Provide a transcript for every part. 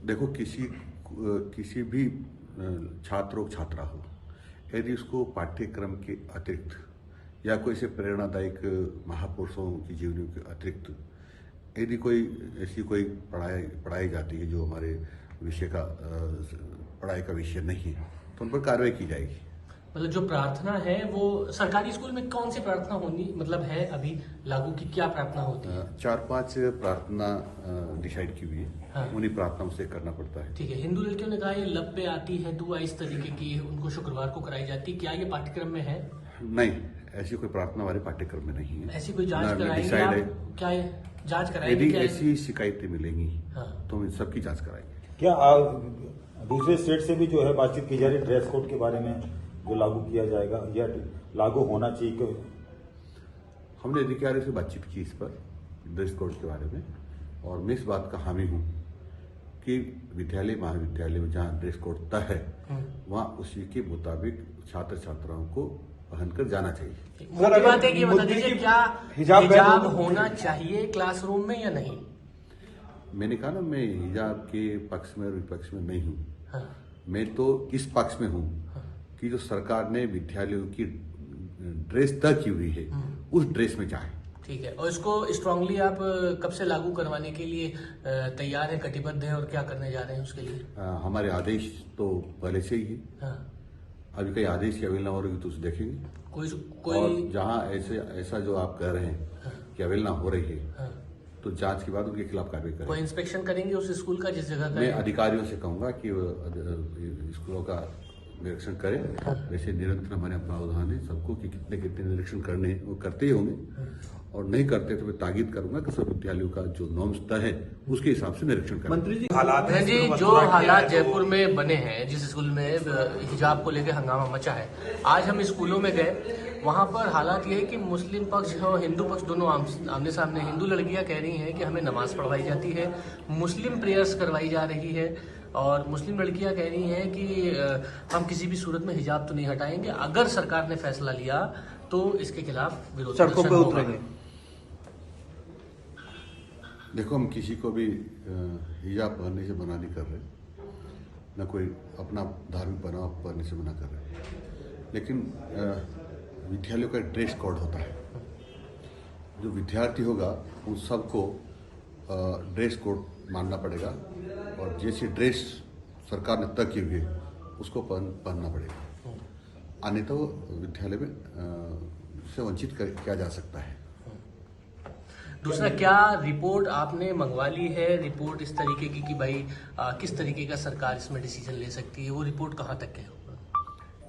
देखो, किसी भी छात्र हो छात्रा हो, यदि उसको पाठ्यक्रम के अतिरिक्त या कोई से प्रेरणादायक महापुरुषों की जीवनी के अतिरिक्त यदि कोई ऐसी कोई पढ़ाई जाती है जो हमारे विषय का पढ़ाई का विषय नहीं है, तो उन पर कार्रवाई की जाएगी। मतलब जो प्रार्थना है वो सरकारी स्कूल में कौन सी प्रार्थना होनी मतलब है अभी लागू की, क्या प्रार्थना होती है? 4-5 प्रार्थना डिसाइड की हुई है। हाँ। उन्हीं प्रार्थनाओं से करना पड़ता है। ठीक है। हिंदू लड़कियों ने कहा ये लब पे आती है दुआ, इस तरीके की उनको शुक्रवार को कराई जाती है, क्या ये पाठ्यक्रम में है? नहीं, ऐसी कोई प्रार्थना हमारे पाठ्यक्रम में नहीं है। ऐसी कोई जांच कराएंगे आप? क्या ये जांच कराएंगे? यदि ऐसी शिकायतें मिलेंगी हाँ, तो हम इन सबकी जांच कराएंगे। क्या दूसरे स्टेट से भी जो है बातचीत की जा रही ड्रेस कोड के बारे में, जो लागू किया जाएगा या लागू होना चाहिए? हमने अधिकारियों से बातचीत की इस पर ड्रेस कोड के बारे में, और मैं इस बात का हामी हूँ कि विद्यालय महाविद्यालय में जहाँ ड्रेस कोड तय है वहाँ उसी के मुताबिक छात्र छात्राओं को पहनकर जाना चाहिए। मुख्य बात है कि बता दीजिए क्या हिजाब होना चाहिए क्लासरूम में या नहीं? मैंने कहा ना, मैं हिजाब के पक्ष में और विपक्ष में नहीं हूँ। हाँ। मैं तो इस पक्ष में हूँ कि जो सरकार ने विद्यालयों की ड्रेस तय की हुई है उस ड्रेस में जाए। ठीक है। और इसको स्ट्रांगली आप कब से लागू करवाने के लिए तैयार हैं, कटिबद्ध हैं, और क्या करने जा रहे हैं उसके लिए? हमारे आदेश तो पहले से ही है। हाँ। अभी कई आदेश की अवहेलना हो रही तो उसे देखेंगे। कोई और जहाँ ऐसा जो आप कह रहे हैं कि अवहेलना हो रही है, हाँ, तो जांच के बाद उनके खिलाफ कार्रवाई करेंगे। कोई इंस्पेक्शन करेंगे उस स्कूल का जिस जगह का? मैं अधिकारियों से कहूंगा कि स्कूलों का निरीक्षण करें। वैसे निरंतर हमारे प्रावधान है सबको कि कितने कितने निरीक्षण करने हैं, वो करते ही होंगे, और नहीं करते तो मैं ताकीद करूंगा कि सब विद्यालयों का जो नॉर्म्स तय है उसके हिसाब से निरीक्षण करें। मंत्री जी, हालात है जी, जो हालात जयपुर में बने हैं, जिस स्कूल में हिजाब को लेकर हंगामा मचा है, आज हम स्कूलों में गए, वहां पर हालात ये है कि मुस्लिम पक्ष और हिंदू पक्ष दोनों आमने सामने। हिंदू लड़कियां कह रही हैं कि हमें नमाज पढ़वाई जाती है, मुस्लिम प्रेयर्स करवाई जा रही है, और मुस्लिम लड़कियां कह रही हैं कि हम किसी भी सूरत में हिजाब तो नहीं हटाएंगे, अगर सरकार ने फैसला लिया तो इसके खिलाफ विरोध सड़कों पे उतरेंगे। देखो, हम किसी को भी हिजाब पहनने से मना नहीं कर रहे, न कोई अपना धार्मिक बनाव पहनने से मना कर रहे, लेकिन विद्यालयों का ड्रेस कोड होता है। जो विद्यार्थी होगा उन सबको ड्रेस कोड मानना पड़ेगा, और जैसी ड्रेस सरकार ने तय की हुई है उसको पहनना पड़ेगा, अन्यथा तो विद्यालय में से वंचित किया जा सकता है। दूसरा, क्या रिपोर्ट आपने मंगवा ली है, रिपोर्ट इस तरीके की कि भाई किस तरीके का सरकार इसमें डिसीजन ले सकती है, वो रिपोर्ट कहाँ तक है?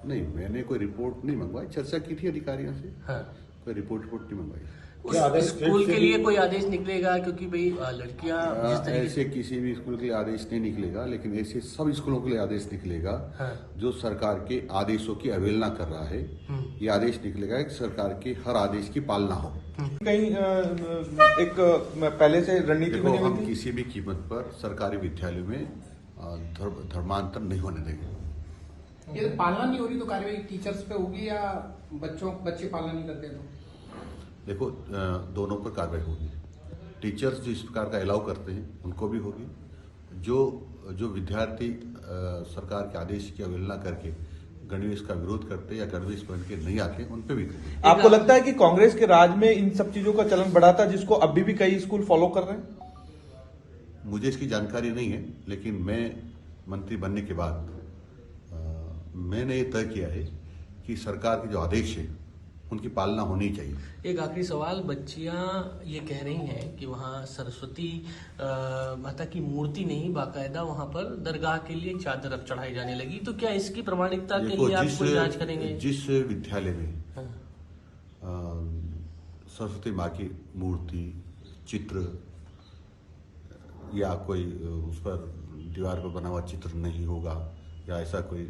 नहीं, मैंने कोई रिपोर्ट नहीं मंगवाई, चर्चा की थी अधिकारियों से। हाँ। कोई रिपोर्ट नहीं मंगवाई। उस स्कूल के लिए कोई आदेश निकलेगा? क्योंकि भाई लड़कियां जिस तरीके ऐसे किसी भी स्कूल के लिए आदेश नहीं निकलेगा, लेकिन ऐसे सब स्कूलों के लिए आदेश निकलेगा। हाँ। जो सरकार के आदेशों की अवहेलना कर रहा है, ये आदेश निकलेगा कि सरकार के हर आदेश की पालना हो। कहीं एक पहले से रणनीति बनी हुई हम थी? किसी भी कीमत पर सरकारी विद्यालयों में धर्मांतर नहीं होने देंगे। ये पालना नहीं हो रही तो कार्रवाई टीचर्स पे होगी या बच्चे पालना नहीं करते तो? देखो, दोनों पर कार्रवाई होगी। टीचर्स जो इस प्रकार का अलाउ करते हैं उनको भी होगी, जो विद्यार्थी सरकार के आदेश की अवहेलना करके गणवेश का विरोध करते या गणवेश पहन के नहीं आते उन पर भी करेंगे। आपको लगता है कि कांग्रेस के राज में इन सब चीजों का चलन बढ़ा था, जिसको अभी भी कई स्कूल फॉलो कर रहे हैं? मुझे इसकी जानकारी नहीं है, लेकिन मैं मंत्री बनने के बाद मैंने ये तय किया है कि सरकार के जो आदेश है उनकी पालना होनी चाहिए। एक आखिरी सवाल, बच्चियां ये कह रही हैं कि वहाँ सरस्वती माता की मूर्ति नहीं, बाकायदा वहाँ पर दरगाह के लिए चादर अब चढ़ाई जाने लगी, तो क्या इसकी प्रमाणिकता के लिए आप कोई जांच करेंगे? जिस विद्यालय में सरस्वती माँ की मूर्ति, चित्र या कोई उस पर दीवार पर बना हुआ चित्र नहीं होगा, या ऐसा कोई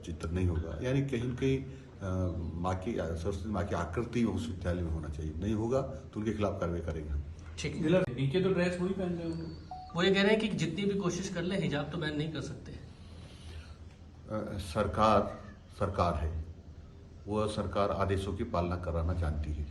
चित्र नहीं होगा, यानी कहीं कहीं सरस्वती माँ की आकृति उस विद्यालय में होना चाहिए, नहीं होगा तो उनके खिलाफ कार्रवाई करेंगे हम। ठीक, नीचे तो ड्रेस वही पहन रहे होंगे। वो ये कह रहे हैं कि जितनी भी कोशिश कर ले हिजाब तो बैन नहीं कर सकते। सरकार है, वह सरकार आदेशों की पालना कराना जानती है।